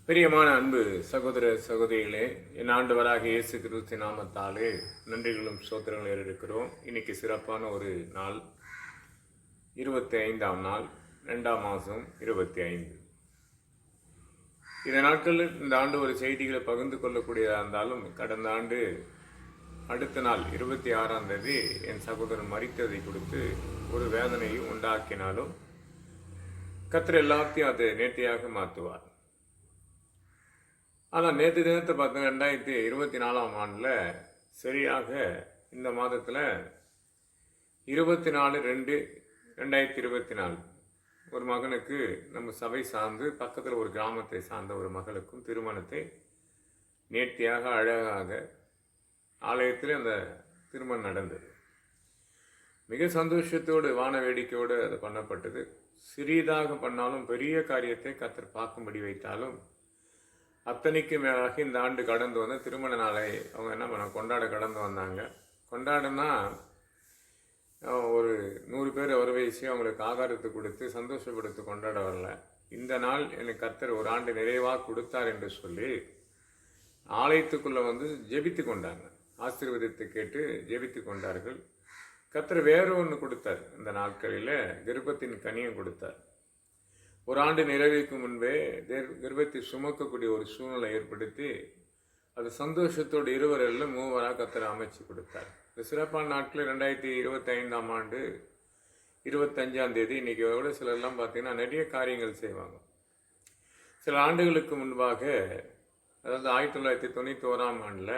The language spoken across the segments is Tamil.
பிரியமான அன்பு சகோதர சகோதரிகளே, என் ஆண்டவராக இயேசு கிறிஸ்து நாமத்தாலே நன்றிகளும் ஸ்தோத்திரங்களும் ஏறெடுக்கிறோம். இன்னைக்கு சிறப்பான ஒரு நாள், 25ஆம் நாள், 2ஆம் மாதம் 25. இந்த நாட்களில் இந்த ஆண்டு ஒரு செய்திகளை பகிர்ந்து கொள்ளக்கூடியதாக இருந்தாலும், கடந்த ஆண்டு அடுத்த நாள் 26ஆம் தேதி என் சகோதரன் மரித்ததை கொடுத்து ஒரு வேதனையும் உண்டாக்கினாலும் கர்த்தர் எல்லாத்தையும் அதை நேர்த்தியாக மாற்றுவார். ஆனால் நேற்று தினத்தை பார்த்தோம், 2024ஆம் ஆண்டில் சரியாக இந்த மாதத்தில் 24/2/2024 ஒரு மகனுக்கு நம்ம சபை சார்ந்து பக்கத்தில் ஒரு கிராமத்தை சார்ந்த ஒரு மகளுக்கும் திருமணத்தை நேர்த்தியாக அழகாக ஆலயத்தில் அந்த திருமணம் நடந்தது. மிக சந்தோஷத்தோடு வான வேடிக்கையோடு அது பண்ணப்பட்டது. சிறியதாக பண்ணாலும் பெரிய காரியத்தை கர்த்தர் பார்க்கும்படி வைத்தாலும் அத்தனைக்கு மேலாக இந்த ஆண்டு கடந்து வந்த திருமண நாளை அவங்க என்ன பண்ண கொண்டாட கடந்து வந்தாங்க. கொண்டாடுனா ஒரு 100 பேர் வர வயசு அவங்களுக்கு ஆகாரத்தை கொடுத்து சந்தோஷப்படுத்தி கொண்டாட வரல. இந்த நாள் எனக்கு கர்த்தர் ஒரு ஆண்டு நிறைவாக கொடுத்தார் என்று சொல்லி ஆலயத்துக்குள்ளே வந்து ஜெபித்து கொண்டாங்க. ஆசீர்வாதத்தை கேட்டு ஜெபித்து கொண்டார்கள். கர்த்தர் வேறு ஒன்று கொடுத்தார். இந்த நாட்களில் கர்ப்பத்தின் கனியம் கொடுத்தார். ஒரு ஆண்டு நிறைவுக்கு முன்பே கர்ப்பத்தை சுமக்கக்கூடிய ஒரு சூழ்நிலை ஏற்படுத்தி அது சந்தோஷத்தோடு இருவரெல்லாம் மூவராக கர்த்தர் அமைச்சு கொடுத்தார். இந்த சிறப்பான நாட்கள் 2025ஆம் ஆண்டு 25ஆம் தேதி இன்றைக்கி விட சிலர்லாம் பார்த்திங்கன்னா நிறைய காரியங்கள் செய்வாங்க. சில ஆண்டுகளுக்கு முன்பாக, அதாவது 1991ஆம் ஆண்டில்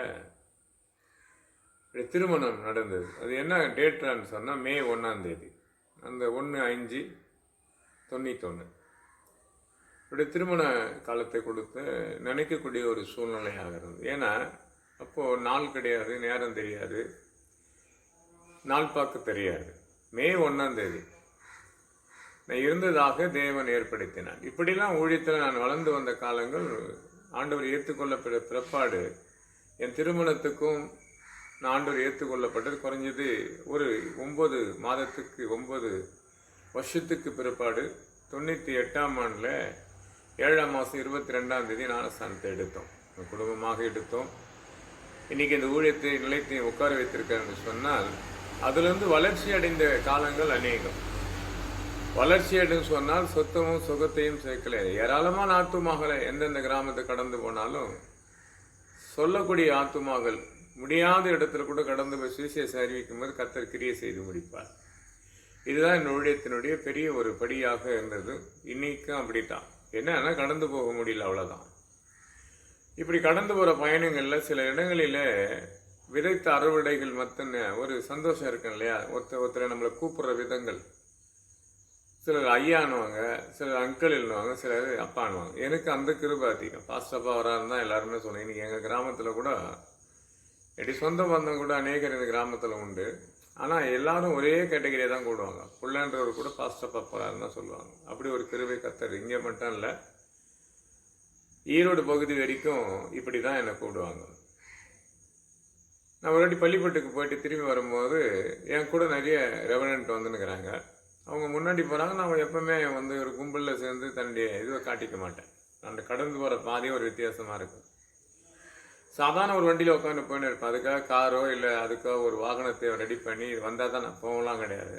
திருமணம் நடந்தது. அது என்ன டேட்டான்னு சொன்னால் மே 1ஆம் தேதி, அந்த 1/5/91 இப்படி திருமண காலத்தை கொடுத்து நினைக்கக்கூடிய ஒரு சூழ்நிலையாக இருந்தது. ஏன்னா அப்போது நாள் கிடையாது, நேரம் தெரியாது, நாள் பார்க்க தெரியாது. மே 1ஆம் தேதி நான் இருந்ததாக தேவன் ஏற்படுத்தினான். இப்படிலாம் ஊழியத்தில் நான் வளர்ந்து வந்த காலங்கள் ஆண்டவர் ஏற்றுக்கொள்ளப்பட்ட பிற்பாடு என் திருமணத்துக்கும் நான் ஆண்டவர் ஏற்றுக்கொள்ளப்பட்டது குறைஞ்சது ஒரு 9 மாதத்துக்கு 9 வருஷத்துக்கு பிற்பாடு 98ஆம் ஆண்டில் 7ஆம் மாதம் 22ஆம் தேதி ஞானஸ்தானத்தை எடுத்தோம். குடும்பமாக எடுத்தோம். இன்றைக்கி இந்த ஊழியத்தை நிலையத்தை உட்கார வைத்திருக்காருன்னு சொன்னால் அதிலிருந்து வளர்ச்சி அடைந்த காலங்கள் அநேகம். வளர்ச்சி அடைந்து சொன்னால் சொத்தமும் சுகத்தையும் சேர்க்கல. ஏராளமான ஆத்துமாக்களை எந்தெந்த கிராமத்தை கடந்து போனாலும் சொல்லக்கூடிய ஆத்துமாக்கள் முடியாத இடத்துல கூட கடந்து போய் சுவிசேஷம் அறிவிக்கும் போது கர்த்தர் கிரியை செய்து முடிப்பார். இதுதான் இந்த ஊழியத்தினுடைய பெரிய ஒரு படியாக இருந்தது. இன்னைக்கும் அப்படித்தான். என்னன்னா கடந்து போக முடியல, அவ்வளோதான். இப்படி கடந்து போகிற பயணங்களில் சில இடங்களில் விதைத்த அறுவடைகள் மத்தன ஒரு சந்தோஷம் இருக்கும் இல்லையா? ஒருத்தரை நம்மளை கூப்பிட்ற விதங்கள், சிலர் ஐயானுவாங்க, சிலர் அங்கிள் இல்லுவாங்க, சிலர் அப்பானுவாங்க. எனக்கு அந்த கிருபை அதிகம். பாஸ்டப்பா வராருன்னு தான் எல்லாருமே சொன்னேன். இன்றைக்கி எங்கள் கிராமத்தில் கூட எப்படி சொந்த பந்தம் கூட அநேகர் இந்த கிராமத்தில் உண்டு. ஆனால் எல்லாரும் ஒரே கேட்டகரியை தான் கூடுவாங்க. பிள்ளைன்றவர் கூட பாஸ்டப்பா போகிறாருன்னு தான் சொல்லுவாங்க. அப்படி ஒரு கிருபை கர்த்தர் இங்கே மட்டும் இல்லை, ஈரோடு பகுதி வரைக்கும் இப்படி தான் என்னை கூடுவாங்க. நான் ஒரு வாட்டி பள்ளிப்பட்டுக்கு போயிட்டு திரும்பி வரும்போது என் கூட நிறைய ரெவரண்ட் வந்துன்னுக்கிறாங்க. அவங்க முன்னாடி போகிறாங்க. நான் எப்பவுமே வந்து ஒரு கும்பலில் சேர்ந்து தன்னுடைய இதுவை காட்டிக்க மாட்டேன். அந்த கடந்து போகிற பாதையும் ஒரு வித்தியாசமாக இருக்கும். சாதாரண ஒரு வண்டியில் உட்காந்து போயின்னு இருப்பேன். அதுக்காக காரோ இல்லை அதுக்காக ஒரு வாகனத்தை ரெடி பண்ணி வந்தால் தான் நான் போகலாம் கிடையாது.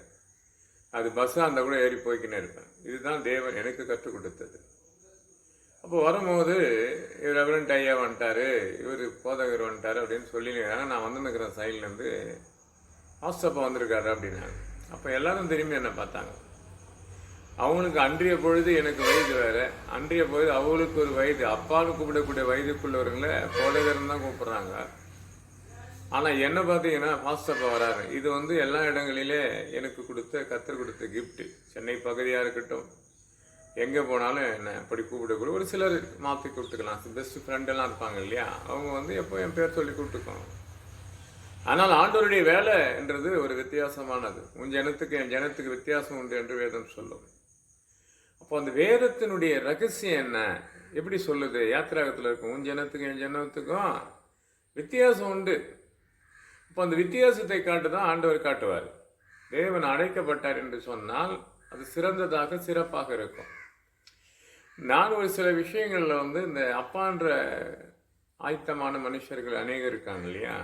அது பஸ்ஸாக இருந்தால் கூட ஏறி போய்க்கின்னு இருப்பேன். இதுதான் தேவன் எனக்கு கற்றுக் கொடுத்தது. அப்போ வரும்போது இவர் ரெவரண்ட் ஐயா வந்துட்டார், இவர் போதகர் வந்துட்டார் அப்படின்னு சொல்லிக்கிறாங்க. நான் வந்துன்னுக்கிறேன் சைட்லேருந்து. பாஸ்டப்பா வந்திருக்காரு அப்படின்னாங்க. அப்போ எல்லாரும் திரும்பி என்னை பார்த்தாங்க. அவங்களுக்கு அன்றைய பொழுது எனக்கு வயது வேறு, அன்றைய பொழுது அவங்களுக்கு ஒரு வயது, அப்பான்னு கூப்பிடக்கூடிய வயதுக்குள்ளவர்களை போதகர்னு தான் கூப்பிட்றாங்க. ஆனால் என்னை பார்த்தீங்கன்னா பாஸ்டப்பா வராரு. இது வந்து எல்லா இடங்களிலே எனக்கு கர்த்தர் கொடுத்த கிஃப்ட்டு. சென்னை பகுதியாக இருக்கட்டும், எங்கே போனாலும் என்னை அப்படி கூப்பிடக்கூடிய ஒரு சிலர் மாற்றி கூப்பிட்டுக்கலாம். பெஸ்ட் ஃப்ரெண்டெல்லாம் இருப்பாங்க இல்லையா? அவங்க வந்து எப்போ என் பேர் சொல்லி கூப்பிட்டுக்கோங்க. ஆனால் ஆண்டவருடைய வேலைன்றது ஒரு வித்தியாசமானது. உன் ஜனத்துக்கு என் ஜனத்துக்கு வித்தியாசம் உண்டு என்று வேதம் சொல்லும். அப்போ அந்த வேதத்தினுடைய ரகசியம் என்ன, எப்படி சொல்லுது? யாத்திராகத்தில் இருக்கும் உன் ஜனத்துக்கும் என் ஜனத்துக்கும் வித்தியாசம் உண்டு. அப்போ அந்த வித்தியாசத்தை காட்டு தான் ஆண்டவர் காட்டுவார். தேவன் அழைக்கப்பட்டார் என்று சொன்னால் அது சிறந்ததாக சிறப்பாக இருக்கும். நான் ஒரு சில விஷயங்களில் வந்து இந்த அப்பான்ற ஆயத்தமான மனுஷர்கள் அநேகர் இருக்காங்க இல்லையா.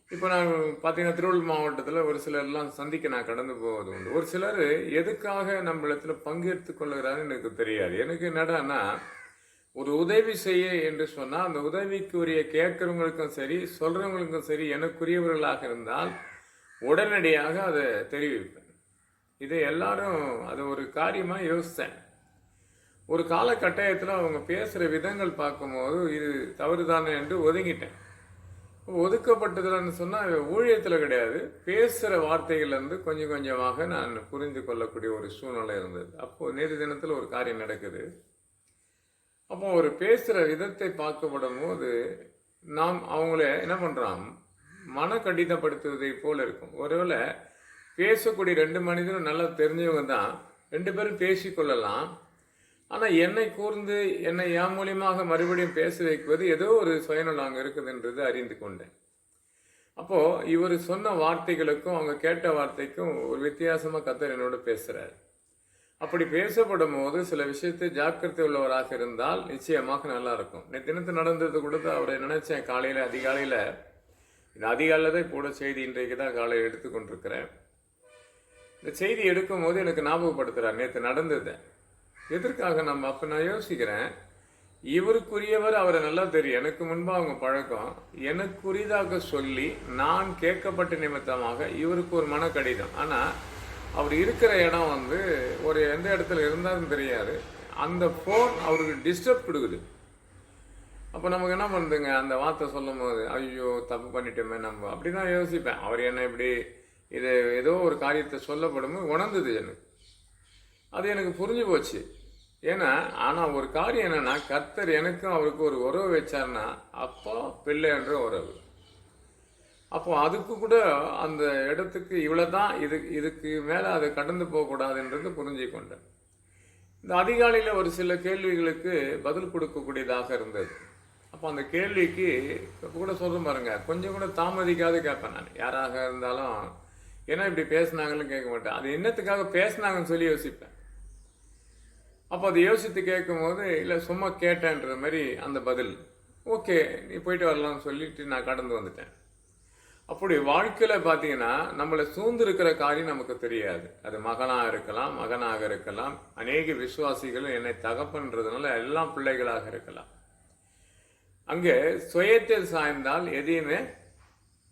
இப்போ நான் பார்த்தீங்கன்னா திருவள்ளூர் மாவட்டத்தில் ஒரு சிலர்லாம் சந்திக்க நான் கடந்து போவது உண்டு. ஒரு சிலர் எதுக்காக நம்மளிடத்துல பங்கெடுத்து கொள்ளுகிறாருன்னு எனக்கு தெரியாது. எனக்கு என்னடான்னா, ஒரு உதவி செய்ய என்று சொன்னால் அந்த உதவிக்குரிய கேட்குறவங்களுக்கும் சரி சொல்கிறவங்களுக்கும் சரி எனக்குரியவர்களாக இருந்தால் உடனடியாக அதை தெரிவிப்பேன். இதை எல்லாரும் அது ஒரு காரியமாக யோசித்தேன். ஒரு காலகட்டாயத்தில் அவங்க பேசுகிற விதங்கள் பார்க்கும்போது இது தவறுதானே என்று ஒதுங்கிட்டேன். ஒதுக்கப்பட்டதுன்னு சொன்னால் ஊழியத்தில் கிடையாது, பேசுகிற வார்த்தைகள்லேருந்து கொஞ்சம் கொஞ்சமாக நான் புரிந்து கொள்ளக்கூடிய ஒரு சூழ்நிலை இருந்தது. அப்போது நேற்று தினத்தில் ஒரு காரியம் நடக்குது. அப்போ ஒரு பேசுகிற விதத்தை பார்க்கப்படும் போது நாம் அவங்கள என்ன பண்ணுறோம், மன கடினப்படுத்துவதை போல் இருக்கும். ஒருவேளை பேசக்கூடிய ரெண்டு மனிதரும் நல்லா தெரிஞ்சவங்க தான், ரெண்டு பேரும் பேசிக்கொள்ளலாம். ஆனால் என்னை கூர்ந்து என்னை என் மூலியமாக மறுபடியும் பேச வைக்குவது ஏதோ ஒரு சுயநலம் அங்கே இருக்குதுன்றது அறிந்து கொண்டேன். அப்போது இவர் சொன்ன வார்த்தைகளுக்கும் அவங்க கேட்ட வார்த்தைக்கும் ஒரு வித்தியாசமாக கர்த்தர் என்னோட பேசுகிறார். அப்படி பேசப்படும் போது சில விஷயத்தை ஜாக்கிரதை உள்ளவராக இருந்தால் நிச்சயமாக நல்லா இருக்கும். தினத்து நடந்தது கூட அவரை நினைச்சேன். காலையில் அதிகாலையில், இந்த அதிகாலையில் தான் கூட செய்தி இன்றைக்கு தான் காலையில் எடுத்துக்கொண்டிருக்கிறேன். இந்த செய்தி எடுக்கும் போது எனக்கு ஞாபகப்படுத்துகிறார் நேற்று நடந்தது. எதற்காக நம்ம அப்போ நான் யோசிக்கிறேன், இவருக்குரியவர் அவரை நல்லா தெரியும், எனக்கு முன்பாக அவங்க பழக்கம், எனக்குரியதாக சொல்லி நான் கேட்கப்பட்ட நிமித்தமாக இவருக்கு ஒரு மன கடிதம். ஆனால் அவர் இருக்கிற இடம் வந்து ஒரு எந்த இடத்துல இருந்தாலும் தெரியாது. அந்த ஃபோன் அவருக்கு டிஸ்டர்ப் கொடுக்குது. அப்போ நமக்கு என்ன பண்ணுதுங்க, அந்த வார்த்தை சொல்லும் போது ஐயோ தப்பு பண்ணிட்டோமே நம்ம அப்படி தான் யோசிப்பேன். அவர் என்ன இப்படி இது ஏதோ ஒரு காரியத்தை சொல்லப்படும் போது உணர்ந்தது எனக்கு. அது எனக்கு புரிஞ்சு போச்சு. ஏன்னா ஆனால் ஒரு காரியம் என்னன்னா, கர்த்தர் எனக்கும் அவருக்கு ஒரு உறவு வச்சார்னா அப்போ பிள்ளை என்ற உறவு. அப்போ அதுக்கு கூட அந்த இடத்துக்கு இவ்வளோதான், இதுக்கு மேலே அதை கடந்து போகக்கூடாதுன்றது புரிஞ்சு கொண்டேன். இந்த அதிகாலையில் ஒரு சில கேள்விகளுக்கு பதில் கொடுக்கக்கூடியதாக இருந்தது. அப்போ அந்த கேள்விக்கு கூட சொல்ல பாருங்க, கொஞ்சம் கூட தாமதிக்காது கேட்பேன் நான், யாராக இருந்தாலும். ஏன்னா இப்படி பேசினாங்கன்னு கேட்க மாட்டேன், அது என்னத்துக்காக பேசினாங்கன்னு சொல்லி யோசிப்பேன். அப்போ அதை யோசித்து கேட்கும்போது இல்லை சும்மா கேட்டேன்ற மாதிரி அந்த பதில், ஓகே நீ போயிட்டு வரலாம்னு சொல்லிட்டு நான் கடந்து வந்துட்டேன். அப்படி வாழ்க்கையில் பார்த்தீங்கன்னா நம்மளை சூழ்ந்திருக்கிற காரியம் நமக்கு தெரியாது. அது மகனாக இருக்கலாம், மகனாக இருக்கலாம், அநேக விசுவாசிகள் என்னை தகப்பன்றதுனால எல்லாம் பிள்ளைகளாக இருக்கலாம். அங்கே சுயத்தில் சாய்ந்தால் எதையுமே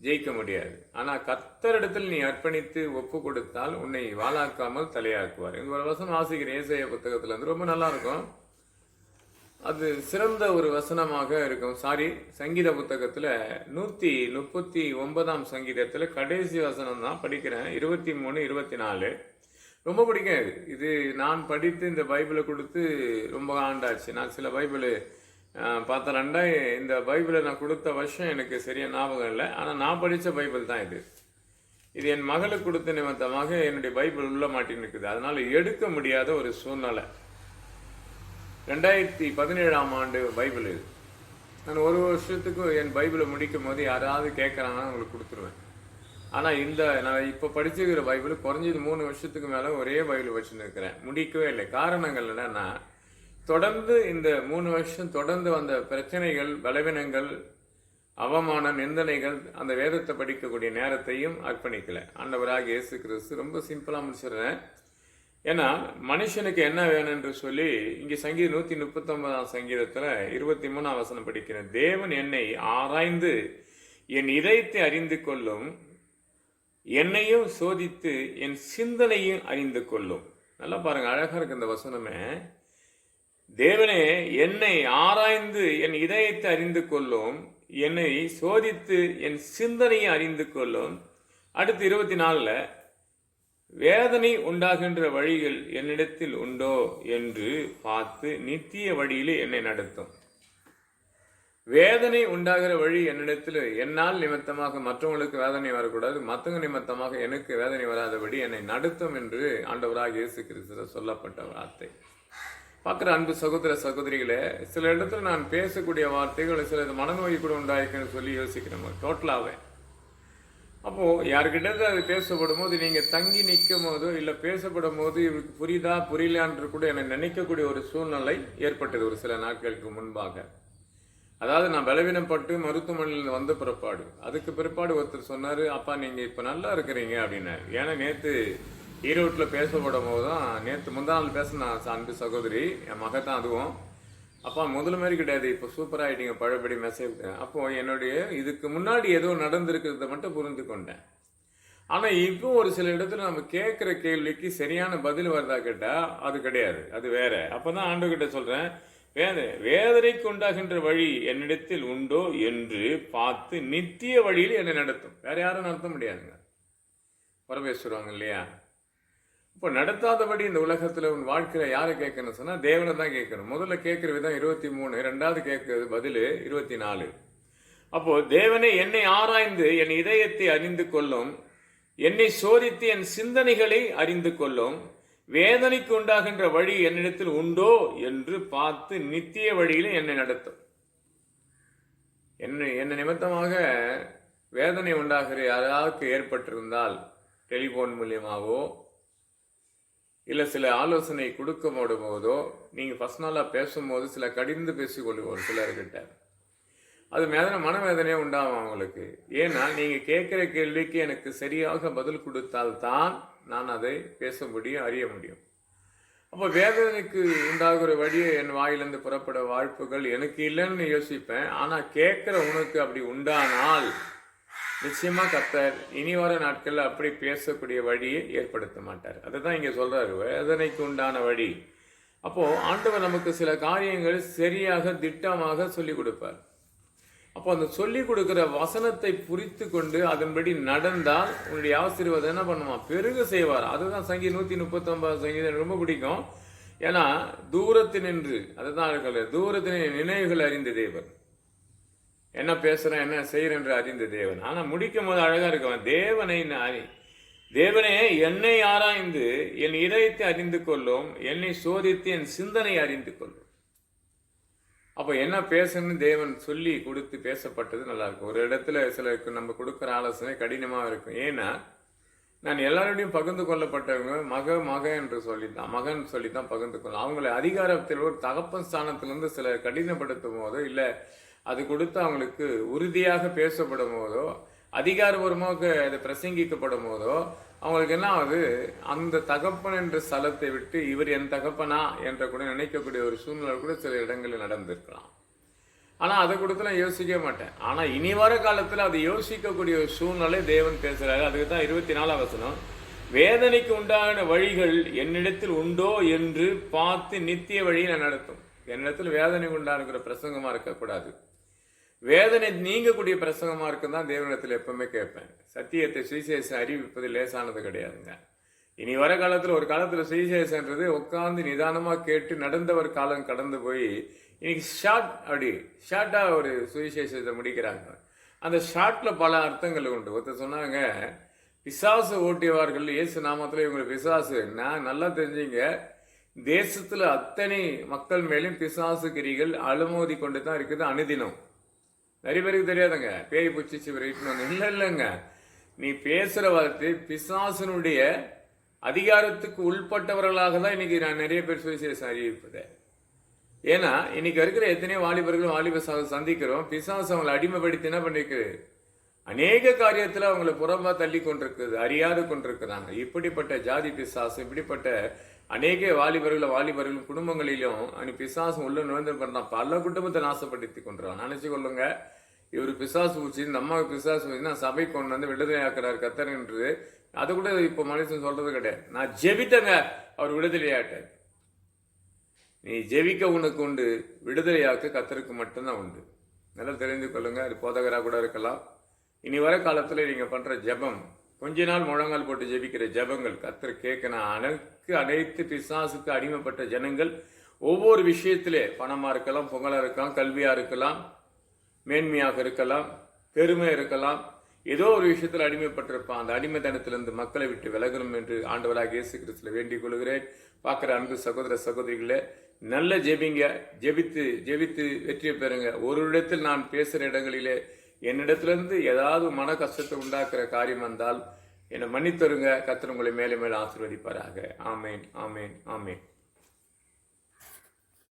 ஜெயிக்க முடியாது. ஆனால் கர்த்தரிடத்தில் நீ அர்ப்பணித்து ஒப்பு கொடுத்தால் உன்னை வாளாக்காமல் தலையாக்குவார். இந்த ஒரு வசனம் வாசிக்கிற ஏசாயா புத்தகத்துல இருந்து ரொம்ப நல்லா இருக்கும். அது சிறந்த ஒரு வசனமாக இருக்கும். சங்கீத புத்தகத்துல 139 சங்கீதத்துல கடைசி வசனம் தான் படிக்கிறேன், 23, 24. ரொம்ப பிடிக்கும் இது. நான் படித்து இந்த பைபிளை கொடுத்து ரொம்ப ஆண்டாச்சு. நான் சில பைபிள் பார்த்தேன்டா, இந்த பைபிளை நான் கொடுத்த வருஷம் எனக்கு சரியா ஞாபகம் இல்லை. ஆனால் நான் படித்த பைபிள் தான் இது. இது என் மகளுக்கு கொடுத்த நிமித்தமாக என்னுடைய பைபிள் உள்ள மாட்டின்னு இருக்குது. அதனால் எடுக்க முடியாத ஒரு சூழ்நிலை. 2017 ஆண்டு பைபிள் இது. நான் ஒரு வருஷத்துக்கு என் பைபிளை முடிக்கும் போது யாராவது கேட்குறாங்கன்னா அவங்களுக்கு கொடுத்துருவேன். ஆனால் நான் இப்போ படிச்சுக்கிற பைபிள் குறைஞ்சது 3 வருஷத்துக்கு மேலே ஒரே பைபிள் வச்சுன்னு இருக்கிறேன், முடிக்கவே இல்லை. காரணங்கள் என்னன்னா, தொடர்ந்து இந்த 3 வருஷம் தொடர்ந்து வந்த பிரச்சனைகள், பலவீனங்கள், அவமானம், நிந்தனைகள், அந்த வேதத்தை படிக்கக்கூடிய நேரத்தையும் அர்ப்பணிக்கலை. ஆண்டவராக இயேசு கிறிஸ்து ரொம்ப சிம்பிளாக முடிச்சிடுறேன். ஏன்னா மனுஷனுக்கு என்ன வேணும் என்று சொல்லி இங்கே சங்கீதம் 139 சங்கீதத்தில் 23 வசனம் படிக்கிறேன். தேவன் என்னை ஆராய்ந்து என் இதயத்தை அறிந்து கொள்ளும், என்னையும் சோதித்து என் சிந்தனையும் அறிந்து கொள்ளும். நல்லா பாருங்க, அழகா இருக்கு இந்த வசனமே. தேவனே என்னை ஆராய்ந்து என் இதயத்தை அறிந்து கொள்ளும், என்னை சோதித்து என் சிந்தனையை அறிந்து கொள்ளும். அடுத்து 24, வேதனை உண்டாகின்ற வழிகள் என்னிடத்தில் உண்டோ என்று பார்த்து நித்திய வழியிலே என்னை நடத்தும். வேதனை உண்டாகிற வழி என்னிடத்தில், என்னால் நிமித்தமாக மற்றவங்களுக்கு வேதனை வரக்கூடாது, மற்றவங்க நிமித்தமாக எனக்கு வேதனை வராதபடி என்னை நடத்தும் என்று ஆண்டவராக இயேசு கிறிஸ்து சொல்லப்பட்ட வார்த்தை. பார்க்குற அன்பு சகோதர சகோதரிகளே, சில இடத்துல நான் பேசக்கூடிய வார்த்தைகள் சில மனநோய் கூட உண்டாயிருக்குன்னு சொல்லி யோசிக்கிறேன். டோட்டலாகவே அப்போது யாருக்கிட்ட அது பேசப்படும் போது நீங்கள் தங்கி நிற்கும் போதோ இல்லை பேசப்படும் போது இவருக்கு புரியுதா புரியலான்று கூட என்னை நினைக்கக்கூடிய ஒரு சூழ்நிலை ஏற்பட்டது ஒரு சில நாட்களுக்கு முன்பாக. அதாவது நான் பலவீனப்பட்டு மருத்துவமனையில் வந்த பிற்பாடு, அதுக்கு பிற்பாடு ஒருத்தர் சொன்னார், அப்பா நீங்கள் இப்போ நல்லா இருக்கிறீங்க அப்படின்னாரு. ஏன்னா நேற்று ஈரோட்டில் பேசப்படும் போது தான், நேற்று முந்தா நாள் பேசின அன்பு சகோதரி என் மக தான். அதுவும் அப்பா முதல்ல மாதிரி கிடையாது, இப்போ சூப்பராக ஆகிட்டீங்க, பழையபடி மெசேஜ். அப்போது என்னுடைய இதுக்கு முன்னாடி ஏதோ நடந்திருக்கிறத மட்டும் புரிந்து கொண்டேன். ஆனால் இப்போ ஒரு சில இடத்துல நம்ம கேட்குற கேள்விக்கு சரியான பதில் வருதா கேட்டால் அது கிடையாது, அது வேற. அப்போ தான் ஆண்டவர்கிட்ட சொல்கிறேன், வேதனைக்கு உண்டாகின்ற வழி என்னிடத்தில் உண்டோ என்று பார்த்து நித்திய வழியில் என்னை நடத்தும். வேற யாரும் நடத்த முடியாதுங்க. பரமேஸ்வருவாங்க இல்லையா? இப்போ நடத்தாதபடி இந்த உலகத்தில் உன் வாழ்க்கையில் யாரை கேட்கணும்னு சொன்னால் தேவனை தான் கேட்கணும். முதல்ல கேட்குற விதம் 23, ரெண்டாவது கேட்கறது பதில் 24. அப்போ தேவனே என்னை ஆராய்ந்து என் இதயத்தை அறிந்து கொள்ளும், என்னை சோதித்து என் சிந்தனைகளை அறிந்து கொள்ளும், வேதனைக்கு உண்டாகின்ற வழி என்னிடத்தில் உண்டோ என்று பார்த்து நித்திய வழியில என்னை நடத்தும். என்ன நிமித்தமாக வேதனை உண்டாகிற யாராவது ஏற்பட்டிருந்தால் டெலிபோன் மூலியமாவோ இல்லை சில ஆலோசனை கொடுக்க போதோ நீங்கள் ஃபர்ஸ்ட் நாளாக பேசும்போது சில கடிந்து பேசிக்கொள்ளுவோம் சிலர்கிட்ட, அது மனவேதனையே உண்டாகும் அவங்களுக்கு. ஏன்னா நீங்கள் கேட்குற கேள்விக்கு எனக்கு சரியாக பதில் கொடுத்தால்தான் நான் அதை பேச முடியும், அறிய முடியும். அப்போ வேதனைக்கு உண்டாகிற வழியை என் வாயிலிருந்து புறப்பட வாய்ப்புகள் எனக்கு இல்லைன்னு யோசிப்பேன். ஆனால் கேட்குற உனக்கு அப்படி உண்டானால் நிச்சயமா கர்த்தர் இனி வர நாட்களில் அப்படி பேசக்கூடிய வழியை ஏற்படுத்த மாட்டார். அதை தான் இங்கே சொல்றாரு, வேதனைக்கு உண்டான வழி. அப்போ ஆண்டவர் நமக்கு சில காரியங்கள் சரியாக திட்டமாக சொல்லி கொடுப்பார். அப்போ அந்த சொல்லி கொடுக்குற வசனத்தை புரித்து கொண்டு அதன்படி நடந்தால் உன்னுடைய ஆசீர்வாதம் என்ன பண்ணுவான், பெருக செய்வார். அதுதான் சங்கீதம் 139 சங்கீதம் ரொம்ப பிடிக்கும். ஏன்னா தூரத்தினின்று, அதுதான் இருக்கிற தூரத்தின நினைவுகள் அறிந்த தேவன், என்ன பேசுறேன் என்ன செய்யறேன் என்று அறிந்த தேவன். ஆனா முடிக்கும் போது அழகா இருக்கவன், தேவனே என்னை ஆராய்ந்து என் இதயத்தை அறிந்து கொள்ளும், என்னை சோதித்து என் சிந்தனை அறிந்து கொள்ளும். அப்போ என்ன பேசணும்னு தேவன் சொல்லி கொடுத்து பேசப்பட்டது நல்லா இருக்கும். ஒரு இடத்துல சிலருக்கு நம்ம கொடுக்குற ஆலோசனை கடினமாக இருக்கும். ஏன்னா நான் எல்லாரோடையும் பகிர்ந்து கொள்ளப்பட்டவங்க மக என்று சொல்லித்தான், மகன் சொல்லித்தான் பகிர்ந்து கொள்ளலாம். அவங்களை அதிகாரத்தில் ஒரு தகப்பன் ஸ்தானத்திலிருந்து சில கடினப்படுத்தும் போதோ இல்லை அது கொடுத்து அவங்களுக்கு உறுதியாக பேசப்படும் போதோ அதிகாரபூர்வமாக அது பிரசங்கிக்கப்படும் போதோ அவங்களுக்கு என்ன ஆகுது, அந்த தகப்பன் என்ற ஸ்தலத்தை விட்டு இவர் என் தகப்பனா என்ற கூட நினைக்கக்கூடிய ஒரு சூழ்நிலை கூட சில இடங்களில் நடந்திருக்கலாம். ஆனால் அதை கொடுத்து நான் யோசிக்க மாட்டேன். ஆனால் இனி வர காலத்தில் அதை யோசிக்கக்கூடிய ஒரு சூழ்நிலை தேவன் பேசுகிறாரு. அதுக்கு தான் 24 வசனம், வேதனைக்கு உண்டான வழிகள் என்னிடத்தில் உண்டோ என்று பார்த்து நித்திய வழியை நடத்தும். என்னிடத்தில் வேதனை உண்டானுங்கிற பிரசங்கமாக இருக்கக்கூடாது, வேதனை நீங்கக்கூடிய பிரசங்கமாக இருக்குன்னு தான் தேவனிடத்தில் எப்பவுமே கேட்பேன். சத்தியத்தை சுவிசேஷம் அறிவிப்பது லேசானது கிடையாதுங்க. இனி வர காலத்தில், ஒரு காலத்தில் சுவிசேஷன்றது உட்காந்து நிதானமாக கேட்டு நடந்தவர் காலம் கடந்து போய் இன்னைக்கு ஷார்ட்டாக ஒரு சுவிசேஷத்தை முடிக்கிறாங்க. அந்த ஷார்ட்டில் பல அர்த்தங்கள் உண்டு. ஒருத்தர் சொன்னாங்க, பிசாசு ஓட்டியவார்கள் இயேசு நாமத்தில் இவங்க பிசாசு. நான் நல்லா தெரிஞ்சுங்க, தேசத்தில் அத்தனை மக்கள் மேலும் பிசாசு கிரிகள் அலுமோதி கொண்டு தான் இருக்குது அனுதினம். நிறைய பேருக்கு தெரியாதுங்க, பேய் பூச்சி சிவரிட்டு இல்லைங்க, நீ பேசுகிற வார்த்தை பிசாசனுடைய அதிகாரத்துக்கு உள்பட்டவர்களாக தான் இன்னைக்கு நான் நிறைய பேர் சுவிசேஷம் அறிவிப்பது. ஏன்னா இன்னைக்கு இருக்கிற எத்தனையோ வாலிபர்களும் வாலிப சந்திக்கிறோம், பிசாசு அவங்களை அடிமைப்படுத்தி என்ன பண்ணிருக்கு, அநேக காரியத்தில் அவங்களை புறம்பா தள்ளி கொண்டிருக்குது, அறியாது கொண்டிருக்கிறாங்க. இப்படிப்பட்ட ஜாதி பிசாசு, இப்படிப்பட்ட அநேக வாலிபர்களும் குடும்பங்களிலும் பிசாசு உள்ள நுழைந்து பண்ணான், பல குடும்பத்தை நாசப்படுத்தி கொண்டுறான். நினைச்சு கொள்ளுங்க, இவர் பிசாசு பூச்சி, இந்த அம்மாவுக்கு பிசாசு பூச்சின்னா சபை கொண்டு வந்து விடுதலை ஆக்குறாரு கத்தர் என்று. அது கூட இப்போ மனுஷன் சொல்றது கிடையாது. நான் ஜெபித்தங்க, அவர் விடுதலையாட்டார். நீ ஜெபிக்க உனக்கு உண்டு, விடுதலையாக்க கத்தருக்கு மட்டும்தான் உண்டு. நல்லா தெரிந்து கொள்ளுங்க. அது போதகராக கூட இருக்கலாம். இனி வர காலத்தில் நீங்க பண்ற ஜெபம், கொஞ்ச நாள் முழங்கால் போட்டு ஜெபிக்கிற ஜெபங்கள் கத்தர் கேட்கணும். அனைத்து பிசாசுக்கு அடிமைப்பட்ட ஜனங்கள் ஒவ்வொரு விஷயத்திலே, பணமா இருக்கலாம், பொங்கலா இருக்கலாம், கல்வியா இருக்கலாம், மேன்மையாக இருக்கலாம், பெருமை இருக்கலாம், ஏதோ ஒரு விஷயத்தில் அடிமைப்பட்டிருப்பான். அந்த அடிமைத்தனத்திலிருந்து மக்களை விட்டு விலகணும் என்று ஆண்டவராக இயேசு கிறிஸ்துவில் வேண்டிக் கொள்கிறேன். பார்க்குற அன்பு சகோதர சகோதரிகளே, நல்ல ஜெபிங்க, ஜெபித்து வெற்றியை பெறுங்க. ஒரு இடத்தில் நான் பேசுகிற இடங்களிலே என்னிடத்திலிருந்து ஏதாவது மன கஷ்டத்தை உண்டாக்குற காரியம் வந்தால் என்னை மன்னித்தருங்க. கர்த்தர் உங்களை மேலே மேலே ஆசீர்வதிப்பாராக. ஆமேன், ஆமேன், ஆமேன்.